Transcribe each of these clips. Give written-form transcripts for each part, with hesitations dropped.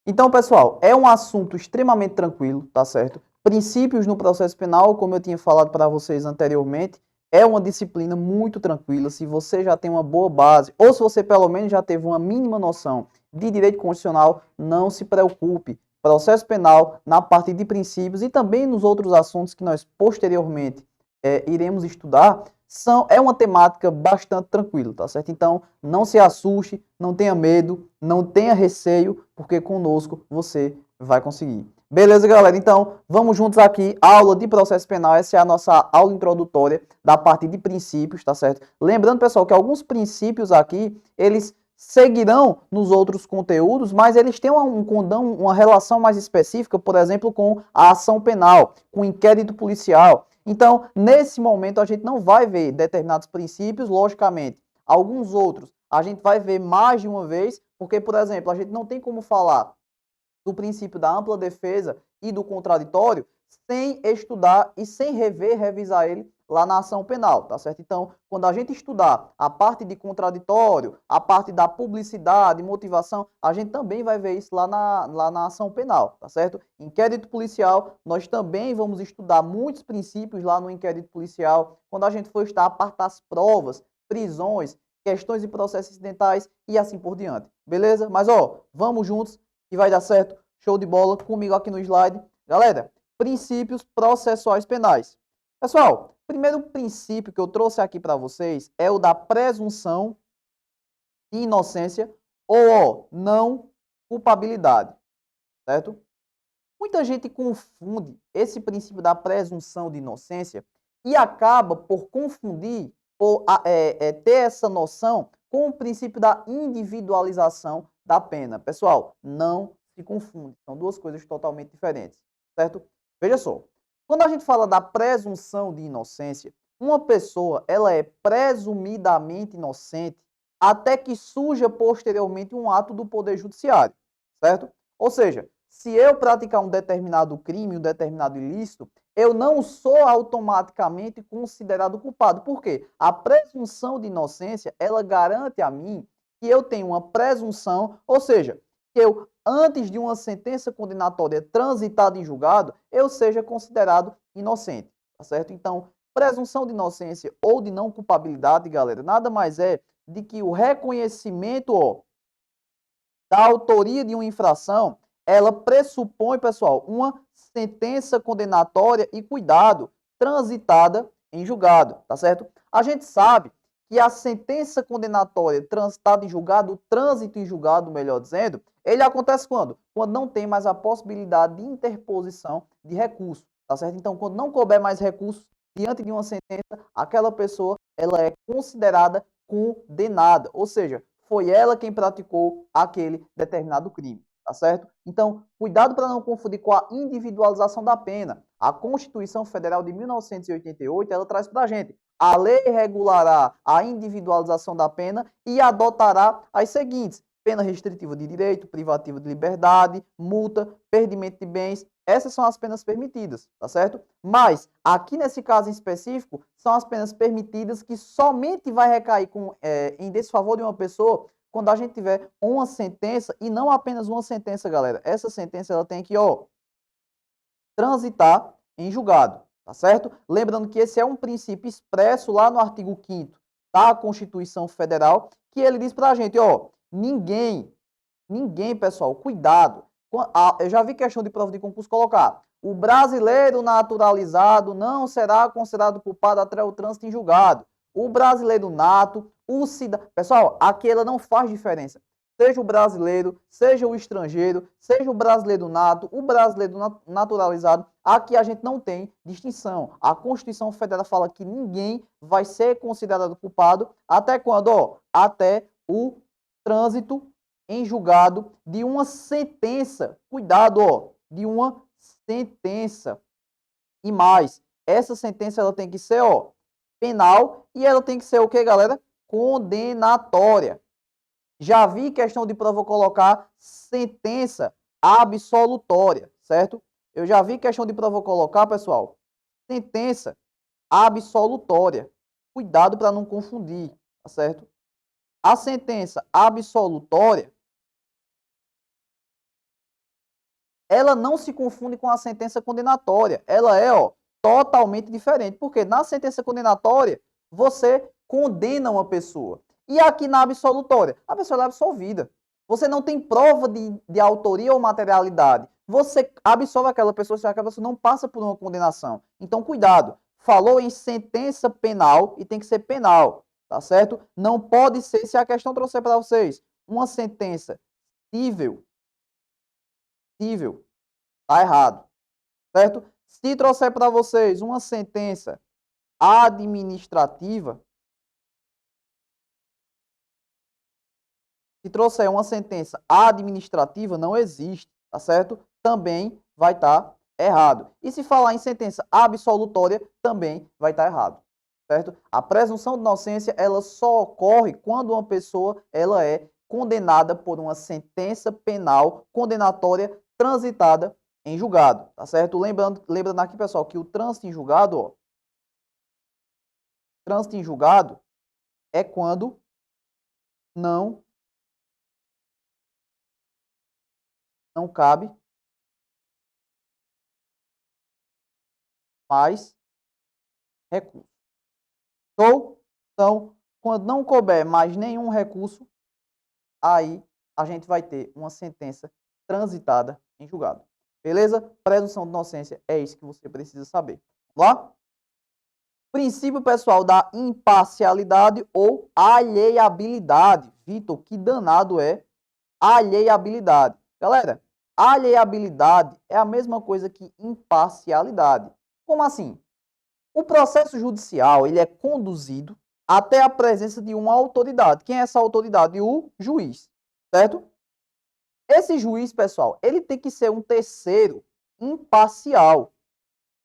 Então, pessoal, é um assunto extremamente tranquilo, tá certo? Princípios no processo penal, como eu tinha falado para vocês anteriormente, é uma disciplina muito tranquila. Se você já tem uma boa base, ou se você pelo menos já teve uma mínima noção de direito constitucional, não se preocupe. Processo penal, na parte de princípios e também nos outros assuntos que nós posteriormente iremos estudar, é uma temática bastante tranquila, tá certo? Então, não se assuste, não tenha medo, não tenha receio, porque conosco você vai conseguir. Beleza, galera? Então, vamos juntos aqui, aula de processo penal. Essa é a nossa aula introdutória da parte de princípios, tá certo? Lembrando, pessoal, que alguns princípios aqui, eles seguirão nos outros conteúdos, mas eles têm uma relação mais específica, por exemplo, com a ação penal, com o inquérito policial. Então, nesse momento, a gente não vai ver determinados princípios, logicamente. Alguns outros a gente vai ver mais de uma vez, porque, por exemplo, a gente não tem como falar do princípio da ampla defesa e do contraditório sem estudar e sem revisar ele lá na ação penal, tá certo? Então, quando a gente estudar a parte de contraditório, a parte da publicidade, motivação, a gente também vai ver isso lá na ação penal, tá certo? Inquérito policial, nós também vamos estudar muitos princípios lá no inquérito policial, quando a gente for estudar a parte das provas, prisões, questões de processos incidentais e assim por diante, beleza? Mas, ó, vamos juntos que vai dar certo. Show de bola comigo aqui no slide. Galera, princípios processuais penais. Pessoal, primeiro princípio que eu trouxe aqui para vocês é o da presunção de inocência ou não culpabilidade, certo? Muita gente confunde esse princípio da presunção de inocência e acaba por confundir, por ter essa noção com o princípio da individualização da pena. Pessoal, não se confunde, são duas coisas totalmente diferentes, certo? Veja só, quando a gente fala da presunção de inocência, uma pessoa ela é presumidamente inocente até que surja posteriormente um ato do Poder Judiciário, certo? Ou seja, se eu praticar um determinado crime, um determinado ilícito, eu não sou automaticamente considerado culpado. Por quê? A presunção de inocência, ela garante a mim que eu tenho uma presunção, ou seja, que eu, antes de uma sentença condenatória transitada em julgado, eu seja considerado inocente, tá certo? Então, presunção de inocência ou de não culpabilidade, galera, nada mais é de que o reconhecimento, ó, da autoria de uma infração, ela pressupõe, pessoal, uma sentença condenatória e, cuidado, transitada em julgado, tá certo? A gente sabe que a sentença condenatória transitada em julgado, o trânsito em julgado, melhor dizendo, ele acontece quando? Quando não tem mais a possibilidade de interposição de recurso, tá certo? Então, quando não couber mais recursos diante de uma sentença, aquela pessoa, ela é considerada condenada, ou seja, foi ela quem praticou aquele determinado crime, tá certo? Então, cuidado para não confundir com a individualização da pena. A Constituição Federal de 1988, ela traz para a gente: a lei regulará a individualização da pena e adotará as seguintes: pena restritiva de direito, privativa de liberdade, multa, perdimento de bens. Essas são as penas permitidas, tá certo? Mas, aqui nesse caso em específico, são as penas permitidas que somente vai recair em desfavor de uma pessoa quando a gente tiver uma sentença, e não apenas uma sentença, galera. Essa sentença ela tem que, ó, transitar em julgado, tá certo? Lembrando que esse é um princípio expresso lá no artigo 5º da Constituição Federal, que ele diz pra gente, ó, ninguém, pessoal, cuidado. Eu já vi questão de prova de concurso colocar: o brasileiro naturalizado não será considerado culpado até o trânsito em julgado. O brasileiro nato, o cidadão. Pessoal, aqui ela não faz diferença. Seja o brasileiro, seja o estrangeiro, seja o brasileiro nato, o brasileiro naturalizado, aqui a gente não tem distinção. A Constituição Federal fala que ninguém vai ser considerado culpado até quando? Ó, até o trânsito em julgado de uma sentença. Cuidado, ó, de uma sentença. E mais, essa sentença ela tem que ser, ó, penal e ela tem que ser o que, galera? Condenatória. Já vi questão de prova colocar sentença absolutória, certo? Eu já vi questão de prova colocar, pessoal, sentença absolutória. Cuidado para não confundir, tá certo? A sentença absolutória ela não se confunde com a sentença condenatória. Ela é, ó, totalmente diferente. Porque na sentença condenatória, você condena uma pessoa. E aqui na absolutória, a pessoa é absolvida. Você não tem prova de autoria ou materialidade. Você absolve aquela pessoa se aquela pessoa não passa por uma condenação. Então, cuidado. Falou em sentença penal e tem que ser penal, tá certo? Não pode ser, se a questão trouxer para vocês uma sentença cível, tá errado, certo? Se trouxer para vocês uma sentença administrativa, se trouxer uma sentença administrativa, não existe, tá certo? Também vai estar errado. E se falar em sentença absolutória, também vai estar errado, certo? A presunção de inocência, ela só ocorre quando uma pessoa, ela é condenada por uma sentença penal condenatória transitada em julgado, tá certo? Lembrando aqui, pessoal, que o trânsito em julgado, ó, trânsito em julgado é quando não cabe mais recurso. Show? Então, quando não couber mais nenhum recurso, aí a gente vai ter uma sentença transitada em julgado. Beleza? Presunção de inocência é isso que você precisa saber. Vamos lá? Princípio, pessoal, da imparcialidade ou alheiabilidade. Vitor, que danado é alheiabilidade? Galera, alheiabilidade é a mesma coisa que imparcialidade. Como assim? O processo judicial, ele é conduzido até a presença de uma autoridade. Quem é essa autoridade? O juiz, certo? Esse juiz, pessoal, ele tem que ser um terceiro imparcial.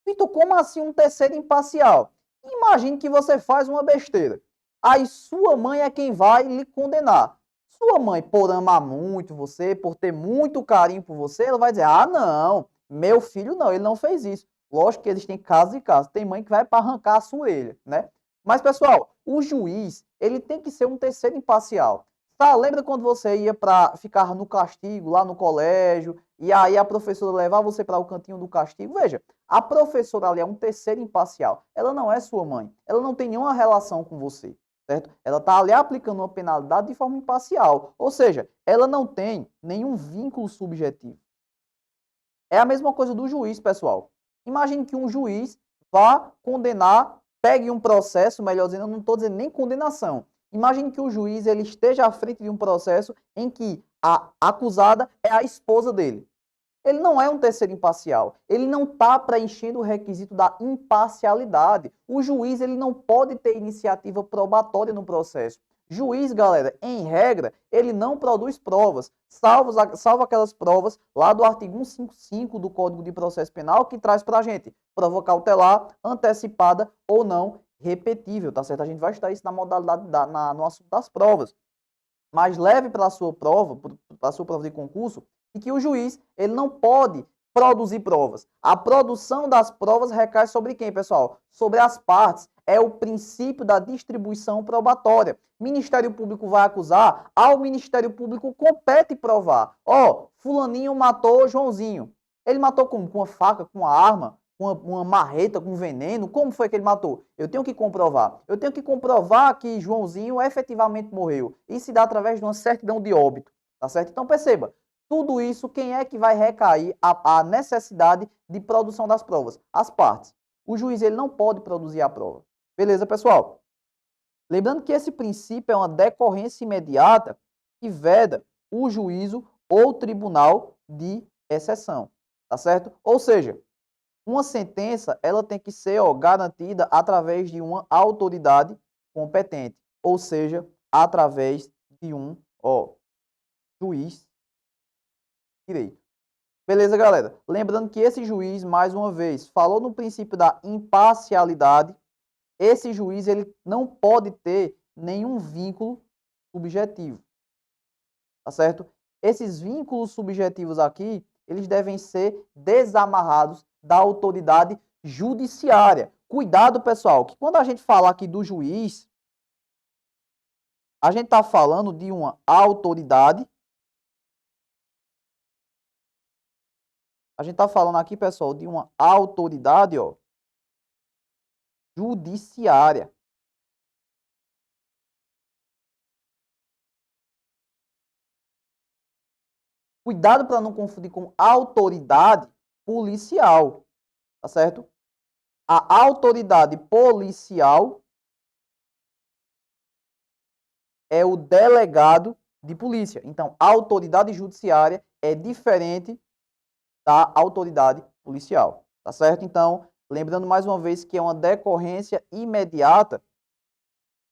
Então, como assim um terceiro imparcial? Imagine que você faz uma besteira. Aí sua mãe é quem vai lhe condenar. Sua mãe, por amar muito você, por ter muito carinho por você, ela vai dizer: ah, não, meu filho não, ele não fez isso. Lógico que eles têm casos e casos. Tem mãe que vai para arrancar a sua orelha, né? Mas, pessoal, o juiz, ele tem que ser um terceiro imparcial. Tá, lembra quando você ia para ficar no castigo lá no colégio e aí a professora levava você para o cantinho do castigo? Veja, a professora ali é um terceiro imparcial. Ela não é sua mãe. Ela não tem nenhuma relação com você, certo? Ela está ali aplicando uma penalidade de forma imparcial. Ou seja, ela não tem nenhum vínculo subjetivo. É a mesma coisa do juiz, pessoal. Imagine que um juiz vá condenar, pegue um processo, melhor dizendo, eu não estou dizendo nem condenação. Imagine que o juiz ele esteja à frente de um processo em que a acusada é a esposa dele. Ele não é um terceiro imparcial. Ele não está preenchendo o requisito da imparcialidade. O juiz ele não pode ter iniciativa probatória no processo. Juiz, galera, em regra, ele não produz provas, salvo aquelas provas lá do artigo 155 do Código de Processo Penal, que traz para a gente prova cautelar, antecipada ou não repetível, tá certo? A gente vai estudar isso na modalidade, no assunto das provas. Mas leve para a sua prova, para a sua prova de concurso, e que o juiz ele não pode produzir provas. A produção das provas recai sobre quem, pessoal? Sobre as partes. É o princípio da distribuição probatória. Ministério Público vai acusar, ao Ministério Público compete provar. Ó, fulaninho matou Joãozinho. Ele matou como? Com uma faca, com uma arma, com uma marreta, com veneno? Como foi que ele matou? Eu tenho que comprovar. Eu tenho que comprovar que Joãozinho efetivamente morreu. Isso se dá através de uma certidão de óbito, tá certo? Então perceba, tudo isso, quem é que vai recair a necessidade de produção das provas? As partes. O juiz ele não pode produzir a prova. Beleza, pessoal? Lembrando que esse princípio é uma decorrência imediata que veda o juízo ou tribunal de exceção, tá certo? Ou seja, uma sentença ela tem que ser garantida através de uma autoridade competente, ou seja, através de um juiz de direito. Beleza, galera? Lembrando que esse juiz, mais uma vez, falou no princípio da imparcialidade. Esse juiz ele não pode ter nenhum vínculo subjetivo, tá certo? Esses vínculos subjetivos aqui, eles devem ser desamarrados da autoridade judiciária. Cuidado, pessoal, que quando a gente fala aqui do juiz, a gente está falando de uma autoridade A gente está falando aqui, pessoal, de uma autoridade, ó, judiciária. Cuidado para não confundir com autoridade policial, tá certo? A autoridade policial é o delegado de polícia. Então, a autoridade judiciária é diferente da autoridade policial, tá certo? Então, lembrando mais uma vez que é uma decorrência imediata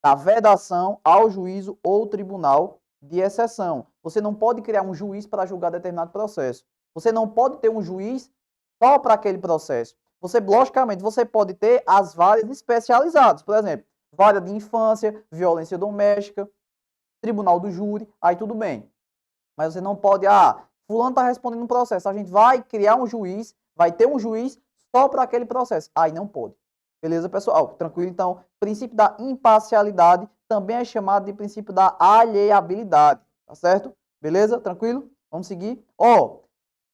da vedação ao juízo ou tribunal de exceção. Você não pode criar um juiz para julgar determinado processo. Você não pode ter um juiz só para aquele processo. Você, logicamente, você pode ter as varas especializadas. Por exemplo, vara de infância, violência doméstica, tribunal do júri, aí tudo bem. Mas você não pode, fulano está respondendo um processo, a gente vai criar um juiz, vai ter um juiz só para aquele processo. Aí não pode. Beleza, pessoal? Tranquilo? Então, princípio da imparcialidade também é chamado de princípio da alheabilidade, tá certo? Beleza? Tranquilo? Vamos seguir?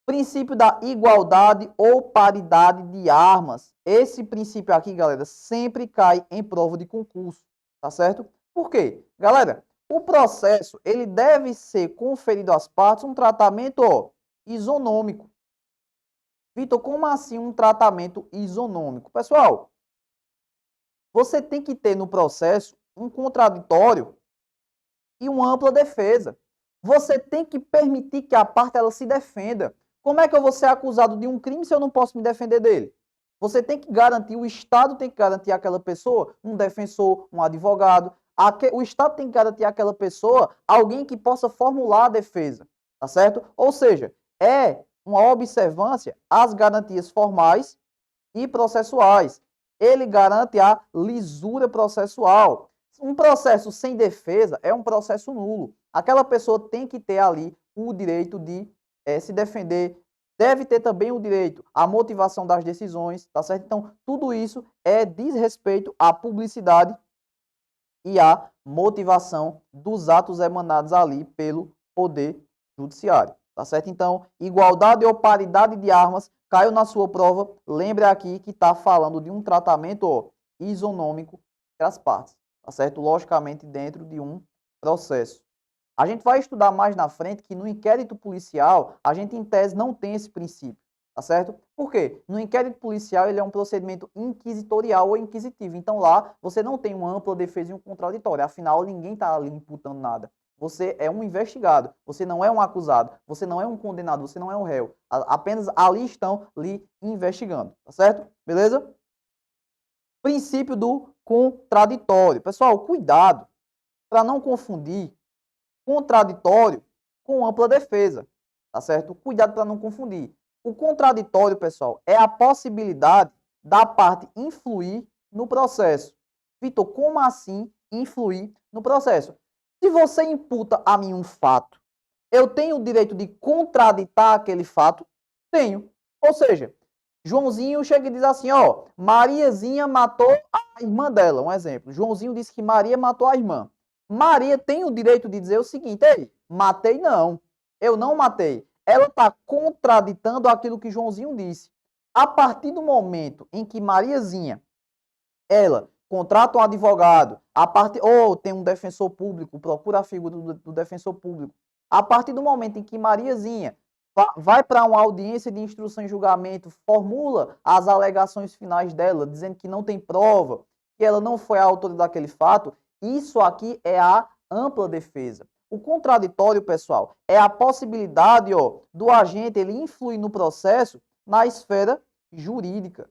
Princípio da igualdade ou paridade de armas. Esse princípio aqui, galera, sempre cai em prova de concurso, tá certo? Por quê? Galera, o processo, ele deve ser conferido às partes um tratamento isonômico. Vitor, como assim um tratamento isonômico? Pessoal, você tem que ter no processo um contraditório e uma ampla defesa. Você tem que permitir que a parte ela se defenda. Como é que eu vou ser acusado de um crime se eu não posso me defender dele? Você tem que garantir, o Estado tem que garantir àquela pessoa um defensor, um advogado. O Estado tem que garantir àquela pessoa alguém que possa formular a defesa, tá certo? Ou seja, é uma observância às garantias formais e processuais. Ele garante a lisura processual. Um processo sem defesa é um processo nulo. Aquela pessoa tem que ter ali o direito de se defender, deve ter também o direito à motivação das decisões, tá certo? Então, tudo isso diz respeito à publicidade e à motivação dos atos emanados ali pelo Poder Judiciário, tá certo? Então, igualdade ou paridade de armas caiu na sua prova. Lembre aqui que está falando de um tratamento isonômico das partes, tá certo? Logicamente, dentro de um processo. A gente vai estudar mais na frente que no inquérito policial, a gente em tese não tem esse princípio, tá certo? Por quê? No inquérito policial, ele é um procedimento inquisitorial ou inquisitivo. Então lá, você não tem uma ampla defesa e um contraditório. Afinal, ninguém está ali imputando nada. Você é um investigado, você não é um acusado, você não é um condenado, você não é um réu. Apenas ali estão lhe investigando, tá certo? Beleza? Princípio do contraditório. Pessoal, cuidado para não confundir contraditório com ampla defesa, tá certo? Cuidado para não confundir. O contraditório, pessoal, é a possibilidade da parte influir no processo. Vitor, como assim influir no processo? Se você imputa a mim um fato, eu tenho o direito de contraditar aquele fato? Tenho. Ou seja, Joãozinho chega e diz assim, Mariazinha matou a irmã dela, um exemplo. Joãozinho disse que Maria matou a irmã. Maria tem o direito de dizer o seguinte, ei, matei não, eu não matei. Ela está contraditando aquilo que Joãozinho disse. A partir do momento em que Mariazinha, ela contrata um advogado, ou tem um defensor público, procura a figura do defensor público, a partir do momento em que Mariazinha vai para uma audiência de instrução e julgamento, formula as alegações finais dela, dizendo que não tem prova, que ela não foi a autora daquele fato, isso aqui é a ampla defesa. O contraditório, pessoal, é a possibilidade do agente ele influir no processo na esfera jurídica,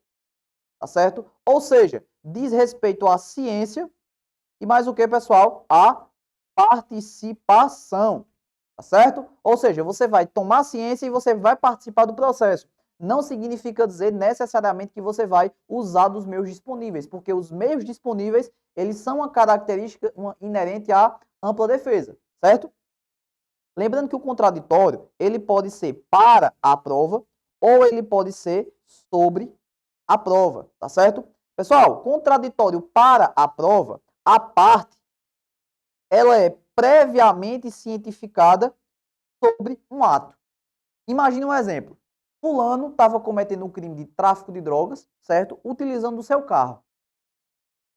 tá certo? Ou seja, diz respeito à ciência e mais o que, pessoal? A participação, tá certo? Ou seja, você vai tomar ciência e você vai participar do processo. Não significa dizer necessariamente que você vai usar dos meios disponíveis, porque os meios disponíveis, eles são uma característica inerente à ampla defesa, certo? Lembrando que o contraditório, ele pode ser para a prova ou ele pode ser sobre a prova, tá certo? Pessoal, contraditório para a prova, a parte, ela é previamente cientificada sobre um ato. Imagine um exemplo. fulano estava cometendo um crime de tráfico de drogas, certo? Utilizando o seu carro.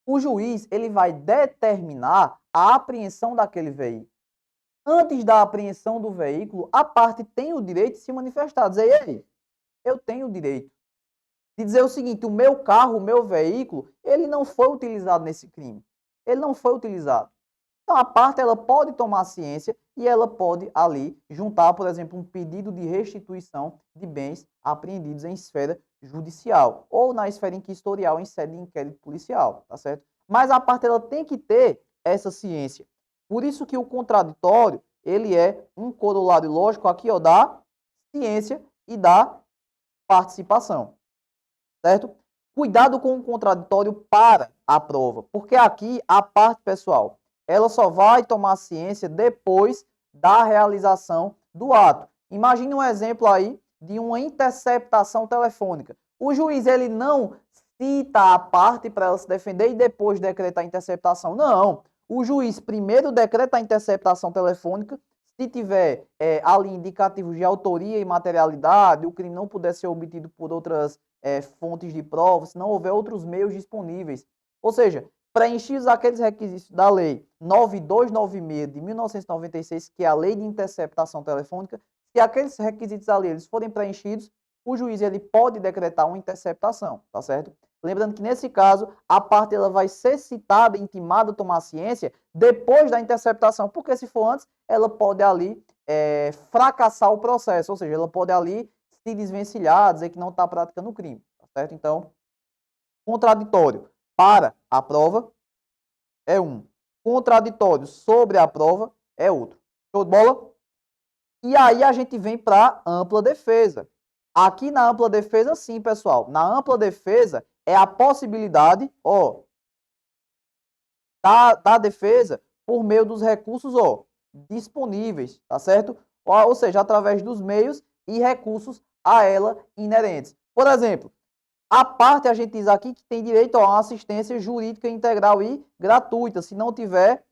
O juiz, ele vai determinar a apreensão daquele veículo. Antes da apreensão do veículo, a parte tem o direito de se manifestar, dizer, ei, eu tenho o direito de dizer o seguinte, o meu carro, o meu veículo, ele não foi utilizado nesse crime. Ele não foi utilizado. Então, a parte, ela pode tomar ciência e ela pode, ali, juntar, por exemplo, um pedido de restituição de bens apreendidos em esfera judicial ou na esfera inquisitorial em sede de inquérito policial, tá certo? Mas a parte, ela tem que ter essa ciência. Por isso que o contraditório, ele é um corolário lógico aqui, ó, da ciência e da participação, certo? Cuidado com o contraditório para a prova, porque aqui a parte, pessoal, ela só vai tomar ciência depois da realização do ato. Imagine um exemplo aí de uma interceptação telefônica. O juiz, ele não cita a parte para ela se defender e depois decreta a interceptação. Não. O juiz primeiro decreta a interceptação telefônica, se tiver ali indicativos de autoria e materialidade, o crime não puder ser obtido por outras fontes de prova, se não houver outros meios disponíveis. Ou seja, preenchidos aqueles requisitos da Lei 9296 de 1996, que é a Lei de Interceptação Telefônica, se aqueles requisitos ali eles forem preenchidos, o juiz ele pode decretar uma interceptação, tá certo? Lembrando que nesse caso, a parte ela vai ser citada, intimada a tomar ciência depois da interceptação, porque se for antes, ela pode ali fracassar o processo, ou seja, ela pode ali se desvencilhar, dizer que não está praticando o crime, tá certo? Então, contraditório para a prova é um, contraditório sobre a prova é outro. Show de bola? E aí a gente vem para ampla defesa. Aqui na ampla defesa, sim, pessoal. Na ampla defesa é a possibilidade, ó, da defesa por meio dos recursos, ó, disponíveis, tá certo? Ou seja, através dos meios e recursos a ela inerentes. Por exemplo, a parte a gente diz aqui que tem direito a uma assistência jurídica integral e gratuita. Se não tiver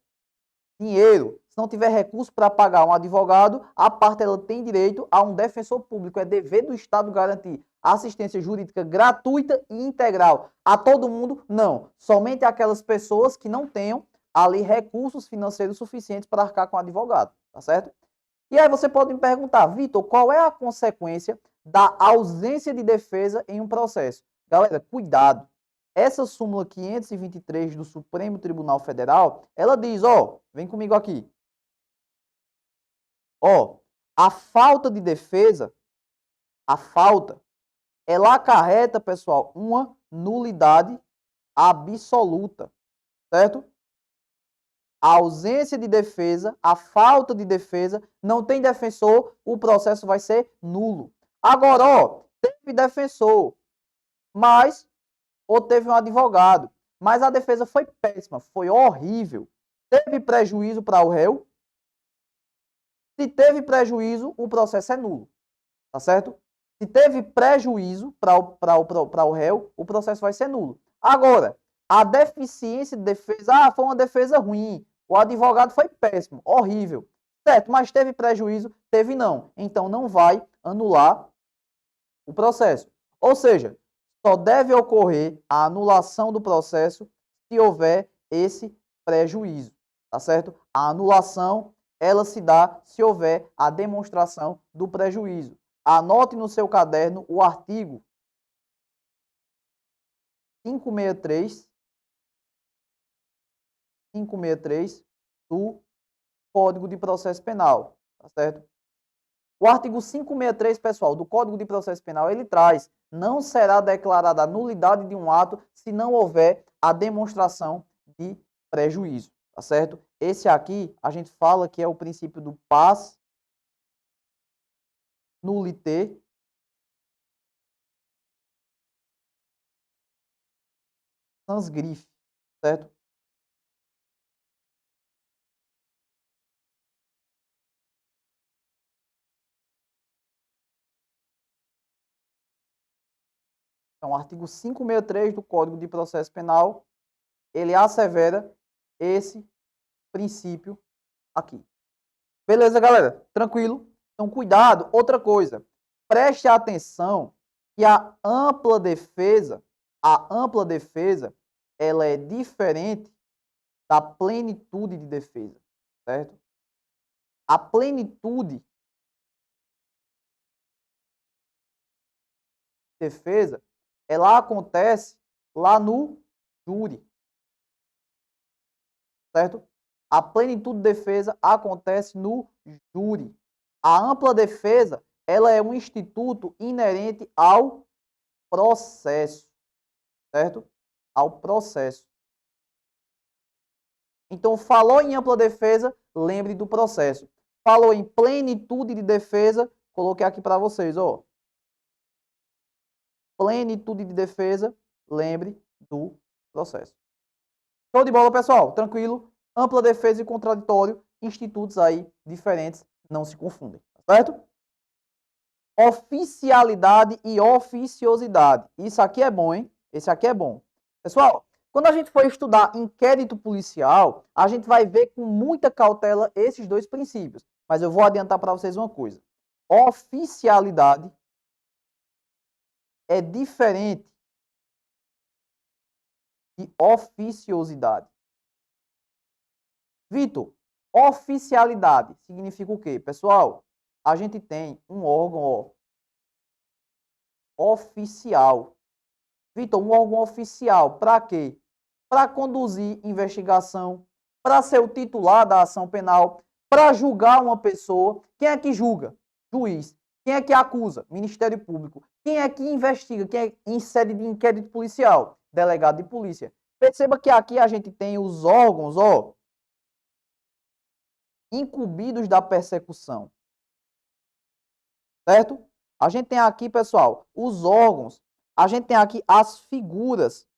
dinheiro, se não tiver recurso para pagar um advogado, a parte ela tem direito a um defensor público. É dever do Estado garantir assistência jurídica gratuita e integral. A todo mundo, não. Somente aquelas pessoas que não tenham ali recursos financeiros suficientes para arcar com o advogado, tá certo? E aí você pode me perguntar, Vitor, qual é a consequência da ausência de defesa em um processo? Galera, cuidado. Essa súmula 523 do Supremo Tribunal Federal, ela diz, ó, vem comigo aqui. Ó, a falta de defesa, ela acarreta, pessoal, uma nulidade absoluta, certo? A ausência de defesa, a falta de defesa, não tem defensor, o processo vai ser nulo. Agora, ó, teve defensor, mas, ou teve um advogado, mas a defesa foi péssima, foi horrível. Teve prejuízo para o réu? Se teve prejuízo, o processo é nulo, tá certo? Se teve prejuízo para o réu, o processo vai ser nulo. Agora, a deficiência de defesa, foi uma defesa ruim, o advogado foi péssimo, horrível. Certo, mas teve prejuízo? Teve não. Então não vai anular o processo. Ou seja, só deve ocorrer a anulação do processo se houver esse prejuízo, tá certo? A anulação, ela se dá se houver a demonstração do prejuízo. Anote no seu caderno o artigo 563 do Código de Processo Penal, tá certo? O artigo 563, pessoal, do Código de Processo Penal, ele traz: não será declarada a nulidade de um ato se não houver a demonstração de prejuízo, tá certo? Esse aqui, a gente fala que é o princípio do pars nullité sans griffe, certo? Então, o artigo 563 do Código de Processo Penal, ele assevera esse princípio aqui. Beleza, galera? Tranquilo? Então, cuidado. Outra coisa, preste atenção que a ampla defesa, ela é diferente da plenitude de defesa, certo? A plenitude de defesa, ela acontece lá no júri, certo? A plenitude de defesa acontece no júri. A ampla defesa, ela é um instituto inerente ao processo, certo? Ao processo. Então, falou em ampla defesa, lembre do processo. Falou em plenitude de defesa, coloquei aqui para vocês, ó. Plenitude de defesa, lembre do processo. Show de bola, pessoal? Tranquilo? Ampla defesa e contraditório, institutos aí diferentes, não se confundem, certo? Oficialidade e oficiosidade. Isso aqui é bom, hein? Esse aqui é bom. Pessoal, quando a gente for estudar inquérito policial, a gente vai ver com muita cautela esses dois princípios. Mas eu vou adiantar para vocês uma coisa. Oficialidade é diferente de oficiosidade. Vitor, oficialidade significa o quê? Pessoal, a gente tem um órgão oficial. Vitor, um órgão oficial, para quê? Para conduzir investigação, para ser o titular da ação penal, para julgar uma pessoa. Quem é que julga? Juiz. Quem é que acusa? Ministério Público. Quem é que investiga? Quem é em sede de inquérito policial? Delegado de polícia. Perceba que aqui a gente tem os órgãos, incumbidos da persecução. Certo? A gente tem aqui, pessoal, os órgãos. A gente tem aqui as figuras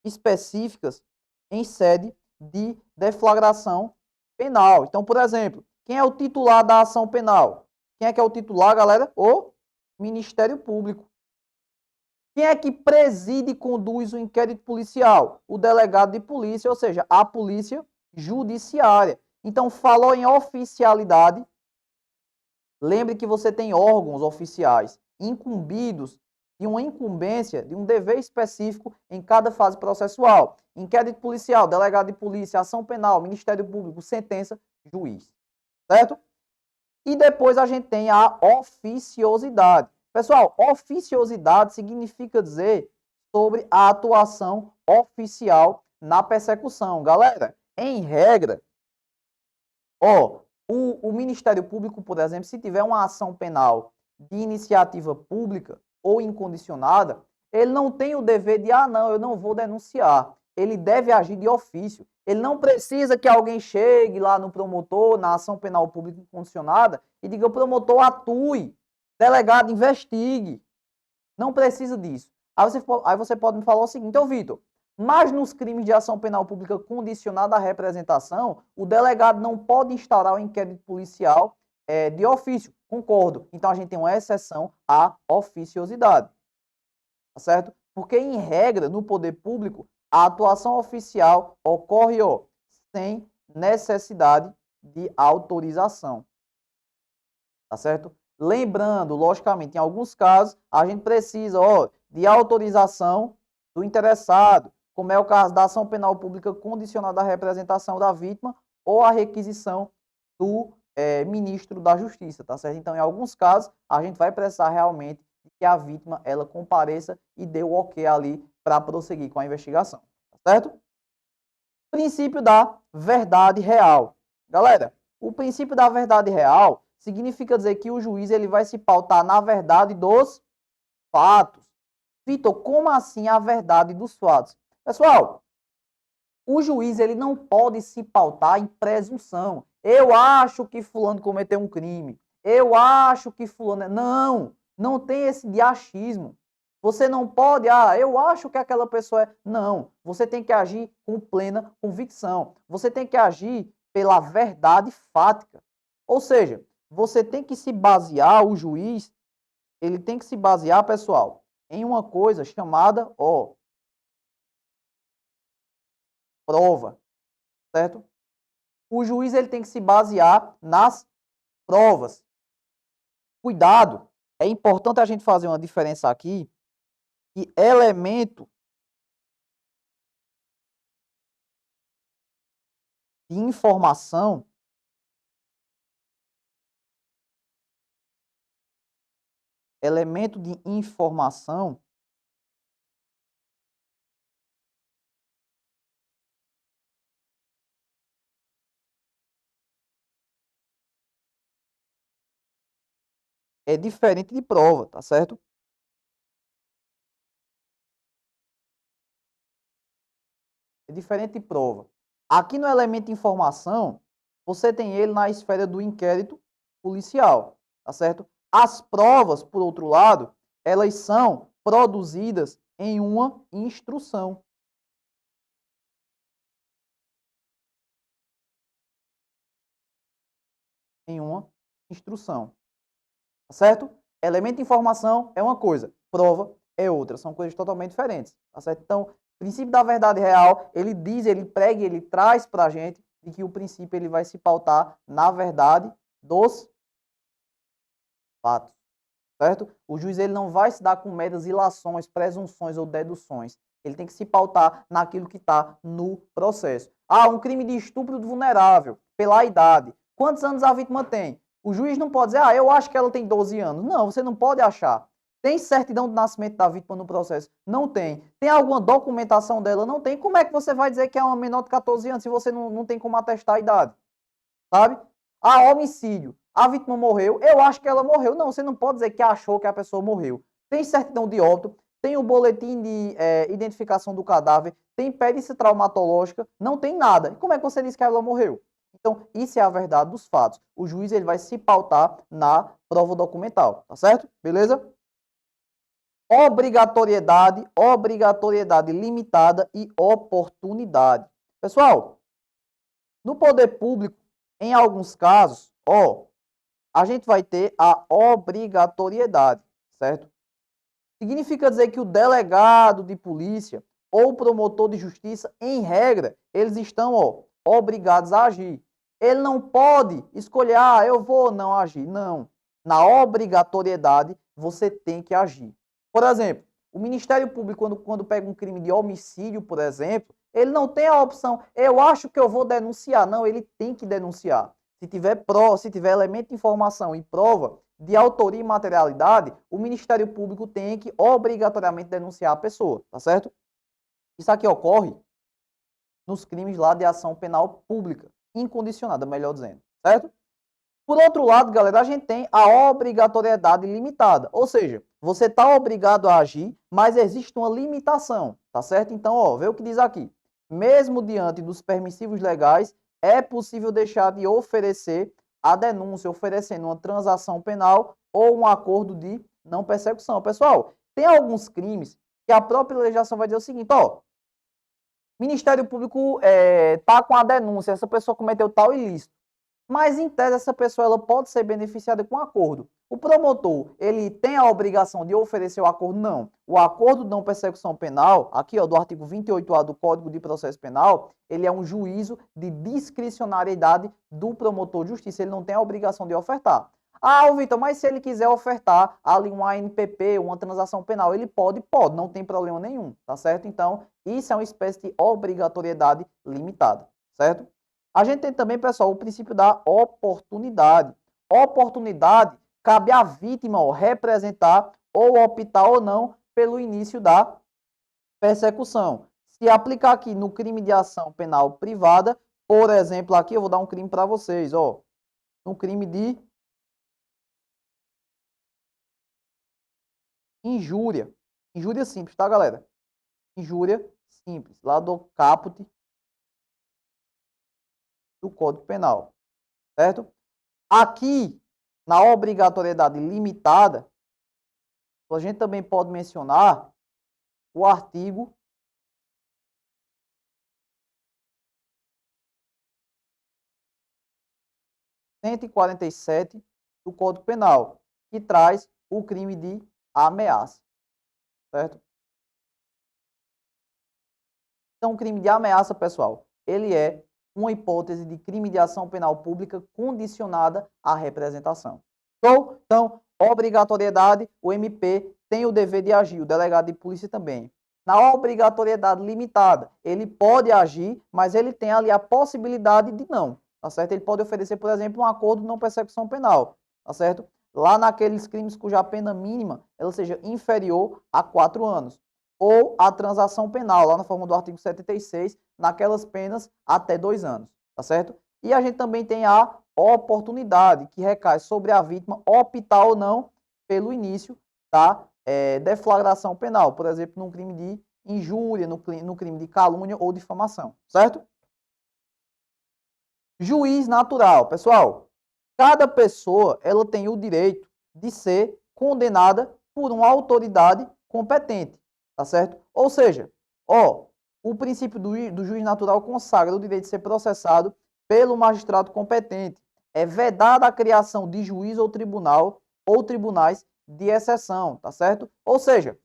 específicas em sede de deflagração penal. Então, por exemplo, quem é o titular da ação penal? Quem é que é o titular, galera? O Ministério Público. Quem é que preside e conduz o inquérito policial? O delegado de polícia, ou seja, a polícia judiciária. Então, falou em oficialidade, lembre que você tem órgãos oficiais incumbidos de uma incumbência, de um dever específico em cada fase processual. Inquérito policial, delegado de polícia, ação penal, Ministério Público, sentença, juiz. Certo? E depois a gente tem a oficiosidade. Pessoal, oficiosidade significa dizer sobre a atuação oficial na persecução. Galera, em regra, o Ministério Público, por exemplo, se tiver uma ação penal de iniciativa pública ou incondicionada, ele não tem o dever de, não, eu não vou denunciar. Ele deve agir de ofício. Ele não precisa que alguém chegue lá no promotor, na ação penal pública incondicionada, e diga, o promotor atue, delegado investigue. Não precisa disso. Aí você pode me falar o seguinte, Vitor, mas nos crimes de ação penal pública condicionada à representação, o delegado não pode instaurar o inquérito policial de ofício. Concordo. Então, a gente tem uma exceção à oficiosidade. Tá certo? Porque, em regra, no poder público, a atuação oficial ocorre sem necessidade de autorização. Tá certo? Lembrando, logicamente, em alguns casos, a gente precisa de autorização do interessado, como é o caso da ação penal pública condicionada à representação da vítima ou à requisição do ministro da Justiça, tá certo? Então, em alguns casos, a gente vai precisar realmente que a vítima ela compareça e dê o ok ali para prosseguir com a investigação, tá certo? Princípio da verdade real. Galera, o princípio da verdade real significa dizer que o juiz ele vai se pautar na verdade dos fatos. Vitor, como assim a verdade dos fatos? Pessoal, o juiz ele não pode se pautar em presunção. Eu acho que fulano cometeu um crime. Eu acho que fulano... Não tem esse de achismo. Você não pode, eu acho que aquela pessoa é... Não, você tem que agir com plena convicção. Você tem que agir pela verdade fática. Ou seja, você tem que se basear, o juiz, ele tem que se basear, pessoal, em uma coisa chamada, prova, certo? O juiz ele tem que se basear nas provas. Cuidado, É importante a gente fazer uma diferença aqui, que elemento de informação é diferente de prova, tá certo? É diferente de prova. Aqui no elemento de informação, você tem ele na esfera do inquérito policial, tá certo? As provas, por outro lado, elas são produzidas em uma instrução. Em uma instrução, tá certo? Elemento de informação é uma coisa, prova é outra, são coisas totalmente diferentes, tá certo? Então, princípio da verdade real, ele diz, ele prega, ele traz para a gente de que o princípio ele vai se pautar na verdade dos fatos, certo? O juiz ele não vai se dar com meras ilações, presunções ou deduções. Ele tem que se pautar naquilo que está no processo. Ah, um crime de estupro vulnerável, pela idade. Quantos anos a vítima tem? O juiz não pode dizer, ah, eu acho que ela tem 12 anos. Não, você não pode achar. Tem certidão de nascimento da vítima no processo? Não tem. Tem alguma documentação dela? Não tem. Como é que você vai dizer que é uma menor de 14 anos se você não tem como atestar a idade? Sabe? Ah, homicídio. A vítima morreu, eu acho que ela morreu. Não, você não pode dizer que achou que a pessoa morreu. Tem certidão de óbito, tem o boletim de identificação do cadáver, tem perícia traumatológica, não tem nada. E como é que você diz que ela morreu? Então, isso é a verdade dos fatos. O juiz ele vai se pautar na prova documental, tá certo? Beleza? Obrigatoriedade limitada e oportunidade. Pessoal, no poder público, em alguns casos, a gente vai ter a obrigatoriedade, certo? Significa dizer que o delegado de polícia ou o promotor de justiça, em regra, eles estão, obrigados a agir. Ele não pode escolher, eu vou ou não agir. Não. Na obrigatoriedade, você tem que agir. Por exemplo, o Ministério Público, quando pega um crime de homicídio, por exemplo, ele não tem a opção, eu acho que eu vou denunciar. Não, ele tem que denunciar. Se tiver elemento de informação e prova de autoria e materialidade, o Ministério Público tem que obrigatoriamente denunciar a pessoa, tá certo? Isso aqui ocorre nos crimes lá de ação penal pública, incondicionada, melhor dizendo, certo? Por outro lado, galera, a gente tem a obrigatoriedade limitada, ou seja, você está obrigado a agir, mas existe uma limitação, tá certo? Então, vê o que diz aqui. Mesmo diante dos permissivos legais, é possível deixar de oferecer a denúncia, oferecendo uma transação penal ou um acordo de não persecução. Pessoal, tem alguns crimes que a própria legislação vai dizer o seguinte, Ministério Público tá com a denúncia, essa pessoa cometeu tal ilícito. Mas, em tese, essa pessoa ela pode ser beneficiada com acordo. O promotor, ele tem a obrigação de oferecer o acordo? Não. O acordo de não persecução penal, aqui do artigo 28A do Código de Processo Penal, ele é um juízo de discricionariedade do promotor de justiça. Ele não tem a obrigação de ofertar. Vitor, mas se ele quiser ofertar ali um ANPP, uma transação penal, ele pode, não tem problema nenhum, tá certo? Então, isso é uma espécie de obrigatoriedade limitada, certo? A gente tem também, pessoal, o princípio da oportunidade. Oportunidade cabe à vítima representar ou optar ou não pelo início da persecução. Se aplicar aqui no crime de ação penal privada, por exemplo, aqui eu vou dar um crime para vocês, no crime de injúria. Injúria simples, tá, galera? Injúria simples, lá do caput do Código Penal, certo? Aqui, na obrigatoriedade limitada, a gente também pode mencionar o artigo 147 do Código Penal, que traz o crime de ameaça, certo? Então, o crime de ameaça, pessoal, ele é uma hipótese de crime de ação penal pública condicionada à representação. Show? Então, Obrigatoriedade, o MP tem o dever de agir, o delegado de polícia também. Na obrigatoriedade limitada, ele pode agir, mas ele tem ali a possibilidade de não, tá certo? Ele pode oferecer, por exemplo, um acordo de não persecução penal, tá certo? Lá naqueles crimes cuja pena mínima ela seja inferior a 4 anos. Ou a transação penal, lá na forma do artigo 76, naquelas penas até 2 anos, tá certo? E a gente também tem a oportunidade, que recai sobre a vítima optar ou não pelo início da deflagração penal, por exemplo, num crime de injúria, no crime de calúnia ou difamação, certo? Juiz natural, pessoal, cada pessoa ela tem o direito de ser condenada por uma autoridade competente, tá certo? Ou seja, o princípio do juiz natural consagra o direito de ser processado pelo magistrado competente. É vedada a criação de juiz ou tribunal ou tribunais de exceção, tá certo? Ou seja,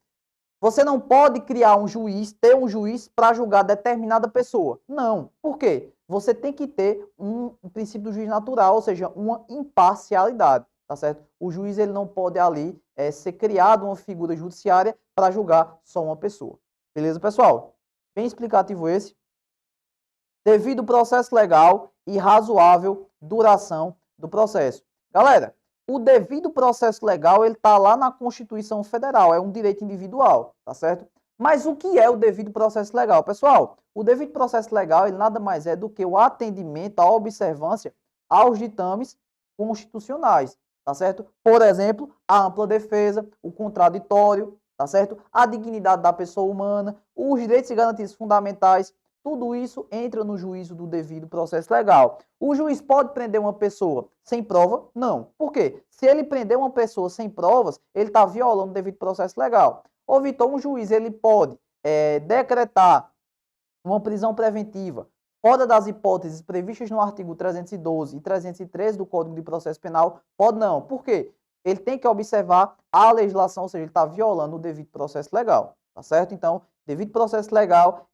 você não pode criar um juiz, ter um juiz para julgar determinada pessoa. Não. Por quê? Você tem que ter um princípio do juiz natural, ou seja, uma imparcialidade, tá certo? O juiz ele não pode ali ser criado uma figura judiciária para julgar só uma pessoa. Beleza, pessoal? Bem explicativo esse. Devido processo legal e razoável duração do processo. Galera, o devido processo legal, ele está lá na Constituição Federal, é um direito individual, tá certo? Mas o que é o devido processo legal? Pessoal, o devido processo legal, ele nada mais é do que o atendimento, a observância aos ditames constitucionais, tá certo? Por exemplo, a ampla defesa, o contraditório, tá certo? A dignidade da pessoa humana, os direitos e garantias fundamentais, tudo isso entra no juízo do devido processo legal. O juiz pode prender uma pessoa sem prova? Não. Por quê? Se ele prender uma pessoa sem provas, ele está violando o devido processo legal. Ou, Vitor, um juiz ele pode decretar uma prisão preventiva fora das hipóteses previstas no artigo 312 e 313 do Código de Processo Penal? Pode não. Por quê? Ele tem que observar a legislação, ou seja, ele está violando o devido processo legal. Tá certo? Então, devido processo legal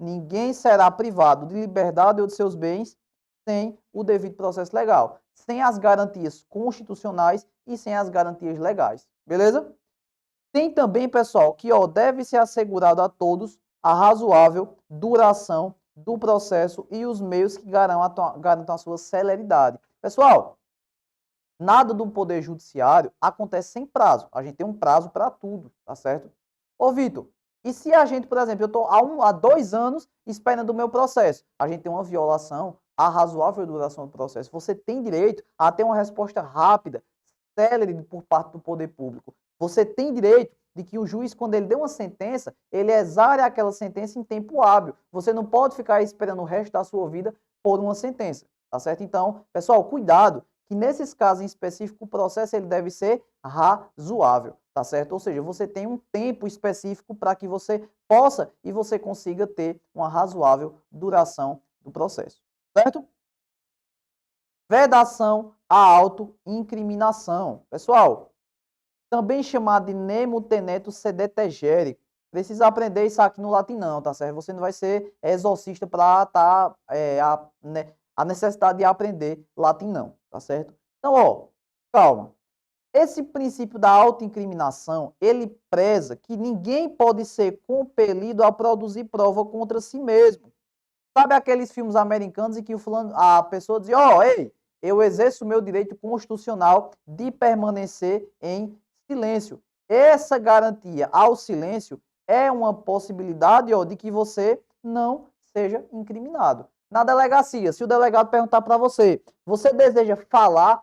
ninguém será privado de liberdade ou de seus bens sem o devido processo legal, sem as garantias constitucionais e sem as garantias legais. Beleza? Tem também, pessoal, que deve ser assegurado a todos a razoável duração do processo e os meios que garantam a sua celeridade. Pessoal, nada do Poder Judiciário acontece sem prazo. A gente tem um prazo para tudo, tá certo? Ô, Vitor, e se a gente, por exemplo, eu estou há 2 anos esperando o meu processo, a gente tem uma violação à razoável duração do processo, você tem direito a ter uma resposta rápida, célere por parte do poder público. Você tem direito de que o juiz, quando ele dê uma sentença, ele exare aquela sentença em tempo hábil. Você não pode ficar esperando o resto da sua vida por uma sentença, tá certo? Então, pessoal, cuidado, que nesses casos em específico, o processo ele deve ser razoável, tá certo? Ou seja, você tem um tempo específico para que você possa e você consiga ter uma razoável duração do processo, certo? Vedação à autoincriminação. Pessoal, também chamado de nemo tenetur sedetegere. Precisa aprender isso aqui no latim não, tá certo? Você não vai ser exorcista para a necessidade de aprender latim não, tá certo? Então, calma. Esse princípio da autoincriminação, ele preza que ninguém pode ser compelido a produzir prova contra si mesmo. Sabe aqueles filmes americanos em que a pessoa diz, ei, eu exerço o meu direito constitucional de permanecer em silêncio. Essa garantia ao silêncio é uma possibilidade de que você não seja incriminado. Na delegacia, se o delegado perguntar para você, você deseja falar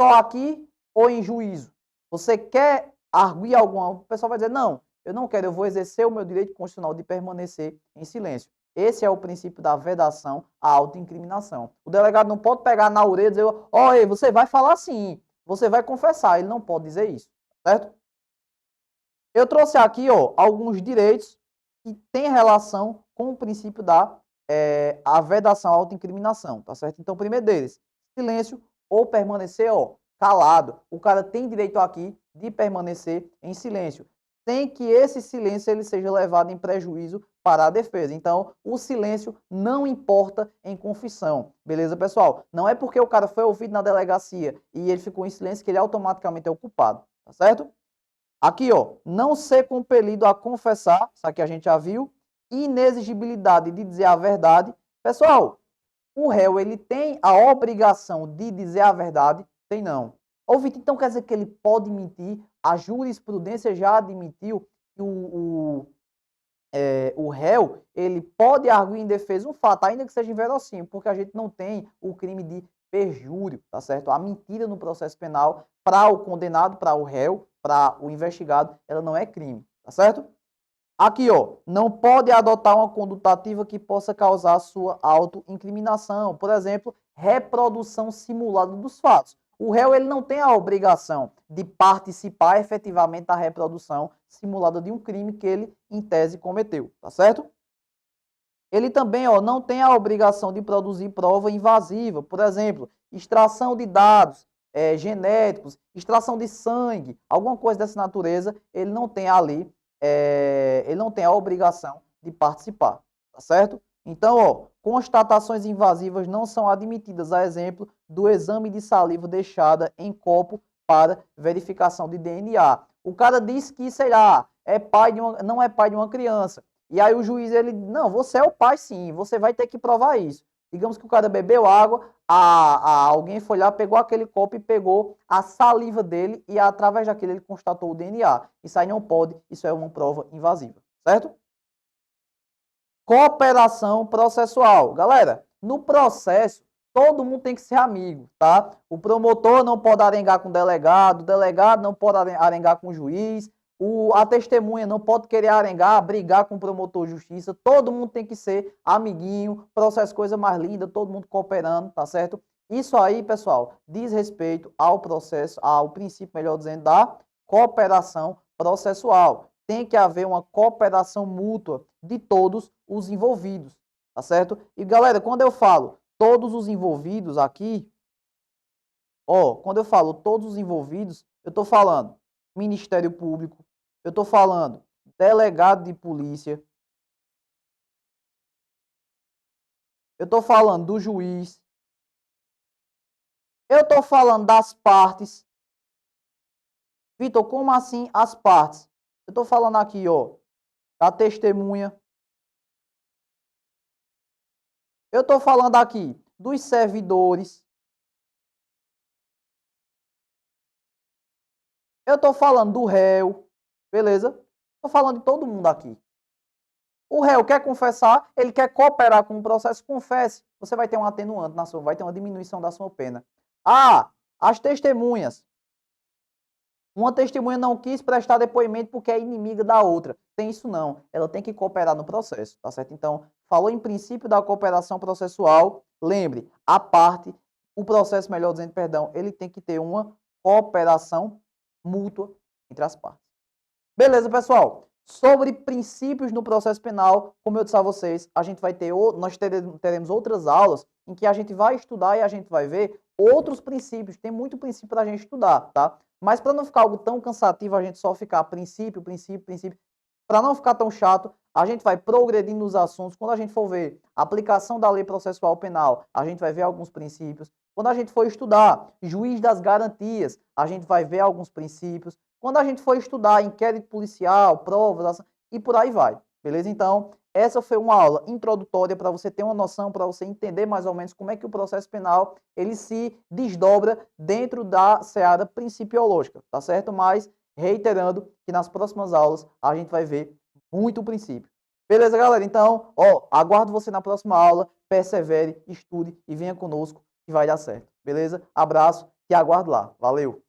só aqui ou em juízo? Você quer arguir alguma? O pessoal vai dizer, não, eu não quero, eu vou exercer o meu direito constitucional de permanecer em silêncio. Esse é o princípio da vedação à autoincriminação. O delegado não pode pegar na orelha e dizer, você vai falar sim, você vai confessar. Ele não pode dizer isso, certo? Eu trouxe aqui, alguns direitos que têm relação com o princípio da a vedação à autoincriminação, tá certo? Então, o primeiro deles, silêncio ou permanecer, calado. O cara tem direito aqui de permanecer em silêncio, sem que esse silêncio ele seja levado em prejuízo para a defesa. Então, o silêncio não importa em confissão. Beleza, pessoal? Não é porque o cara foi ouvido na delegacia e ele ficou em silêncio que ele automaticamente é o culpado. Tá certo? Aqui, ó, não ser compelido a confessar, isso aqui a gente já viu, inexigibilidade de dizer a verdade. Pessoal, o réu, ele tem a obrigação de dizer a verdade? Tem não. Ô, Vitor, então quer dizer que ele pode mentir? A jurisprudência já admitiu que o réu, ele pode arguir em defesa um fato, ainda que seja inverossímil, porque a gente não tem o crime de perjúrio, tá certo? A mentira no processo penal, para o condenado, para o réu, para o investigado, ela não é crime, tá certo? Aqui, ó, não pode adotar uma conduta ativa que possa causar sua autoincriminação. Por exemplo, reprodução simulada dos fatos. O réu, ele não tem a obrigação de participar efetivamente da reprodução simulada de um crime que ele, em tese, cometeu, tá certo? Ele também, ó, não tem a obrigação de produzir prova invasiva. Por exemplo, extração de dados genéticos, extração de sangue, alguma coisa dessa natureza, ele não tem ali ele não tem a obrigação de participar, tá certo? Então, ó, constatações invasivas não são admitidas, a exemplo do exame de saliva deixada em copo para verificação de DNA. O cara disse que, sei lá, não é pai de uma criança. E aí o juiz, ele, não, você é o pai sim, você vai ter que provar isso. Digamos que o cara bebeu água, alguém foi lá, pegou aquele copo e pegou a saliva dele e através daquele ele constatou o DNA. Isso aí não pode, isso é uma prova invasiva, certo? Cooperação processual. Galera, no processo, todo mundo tem que ser amigo, tá? O promotor não pode arengar com o delegado não pode arengar com o juiz, a testemunha não pode querer arengar, brigar com o promotor de justiça, todo mundo tem que ser amiguinho, processo coisa mais linda, todo mundo cooperando, tá certo? Isso aí, pessoal, diz respeito ao processo, ao princípio, melhor dizendo, da cooperação processual. Tem que haver uma cooperação mútua de todos os envolvidos, tá certo? E galera, quando eu falo todos os envolvidos aqui, ó, quando eu falo todos os envolvidos, eu tô falando Ministério Público, eu tô falando delegado de polícia, eu tô falando do juiz, eu tô falando das partes. Vitor, como assim as partes? Eu tô falando aqui, ó, da testemunha. Eu tô falando aqui dos servidores. Eu tô falando do réu, beleza? Tô falando de todo mundo aqui. O réu quer confessar, ele quer cooperar com o processo, confesse. Você vai ter um atenuante na sua, vai ter uma diminuição da sua pena. Ah, as testemunhas. Uma testemunha não quis prestar depoimento porque é inimiga da outra. Tem isso não. Ela tem que cooperar no processo, tá certo? Então, falou em princípio da cooperação processual, lembre, a parte, o processo, melhor dizendo, perdão, ele tem que ter uma cooperação mútua entre as partes. Beleza, pessoal? Sobre princípios no processo penal, como eu disse a vocês, a gente vai ter, nós teremos outras aulas em que a gente vai estudar e a gente vai ver outros princípios. Tem muito princípio para a gente estudar, tá? Mas para não ficar algo tão cansativo, a gente só ficar princípio, princípio, princípio, para não ficar tão chato, a gente vai progredindo nos assuntos. Quando a gente for ver a aplicação da lei processual penal, a gente vai ver alguns princípios. Quando a gente for estudar juiz das garantias, a gente vai ver alguns princípios. Quando a gente for estudar inquérito policial, provas e por aí vai, beleza? Então, essa foi uma aula introdutória para você ter uma noção, para você entender mais ou menos como é que o processo penal ele se desdobra dentro da seara principiológica, tá certo? Mas, reiterando que nas próximas aulas a gente vai ver muito o princípio. Beleza, galera? Então, ó, aguardo você na próxima aula, persevere, estude e venha conosco que vai dar certo, beleza? Abraço, te aguardo lá. Valeu!